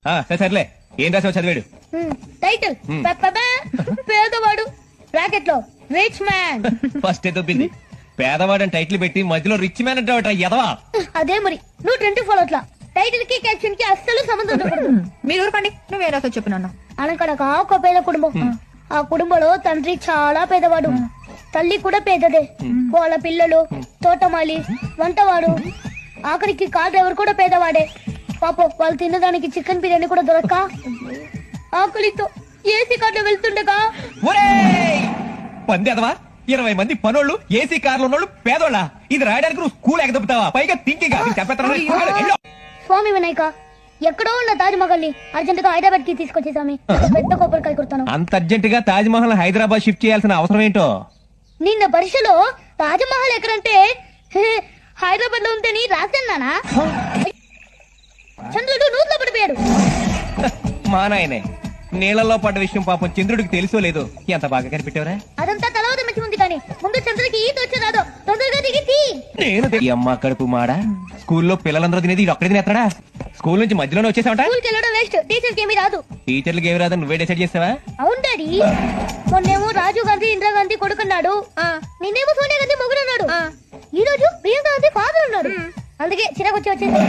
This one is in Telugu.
సర్లే ఏం రాసావు చదివాడు. టైటిల్ పేదవాడు బ్రాకెట్ లో రిచ్ మ్యాన్. ఫస్ట్ ఏదో బింది పేదవాడని టైటిల్ పెట్టి మధ్యలో రిచ్ మ్యాన్ అంటే ఎదవా. అదే మరి నువ్వు 24 అట్లా టైటిల్ కి క్యాప్షన్ కి అస్సలు సంబంధం ఉండకూడదు. మీరు ఊరుకోండి, నువ్వు ఏ రాసో చెప్పు నాన్న. అనకనక ఒక పేద కుటుంబం. ఆ కుటుంబంలో తండ్రి చాలా పేదవాడు, తల్లి కూడా పేదదే. వాళ్ళ పిల్లలు తోటమాలి, వంటవాడు, ఆఖరికి కార్ డ్రైవర్ కూడా పేదవాడే. పాపం వాళ్ళు తినడానికి చికెన్ బిర్యానీ కూడా దొరక్క ఆకలితో ఏసీ కార్లో వెళ్తుండగా పంది ఎదవా 20 మంది పనోళ్ళు ఏసీ కార్లు ఉన్నోళ్ళు పేదోళ్ళ. ఇది రాయడానికి నువ్వు స్కూల్ ఎగదొప్పుతావా? పైగా థింకింగ్ స్వామి వినాయక, ఎక్కడో ఉన్న తాజ్ మహల్ ని అర్జెంట్ గా హైదరాబాద్ కి తీసుకొచ్చే స్వామి. పెద్ద కొబ్బరికాయ కుడతాను. అంత అర్జెంట్ గా తాజ్ మహల్ హైదరాబాద్ షిఫ్ట్ చేయాల్సిన అవసరం ఏంటో. నిన్న పరీక్షలో తాజ్ మహల్ ఎక్కడంటే హైదరాబాద్ లో ఉంటేని రాసన్నానా. చంద్రుడు నూతులో పడిపోయాడు. మా నాయనే నీళ్ళలో పడ్డ విషయం పాపం చంద్రుడికి తెలుసో లేదో. ఎంత బాగా కనిపెట్టావరా. అదంతా తర్వాత మంచి ఉంది కానీ ముందు చంద్రుడికి ఈత వచ్చేదాదో తొందరగా దిగి తీ. నేను ఈ అమ్మ కడుపు మాడ స్కూల్లో పిల్లలందరూ తినేది ఇది ఒక్కడే తినేస్తాడా? స్కూల్ నుంచి మధ్యలోనే వచ్చేసావట. స్కూల్కి వెళ్ళడం వేస్ట్, టీచర్కి ఏమీ రాదు. టీచర్లకి ఏమి రాదని నువ్వే డిసైడ్ చేస్తావా? అవును డాడీ, మొన్నేమో రాజీవ్ గాంధీ ఇందిరాగాంధీ కొడుకున్నాడు, నిన్నేమో సోనియా గాంధీ మొగుడున్నాడు, ఈ రోజు ప్రియాంక గాంధీ ఫాదర్ ఉన్నాడు. అందుకే చిరాకు వచ్చి వచ్చింది.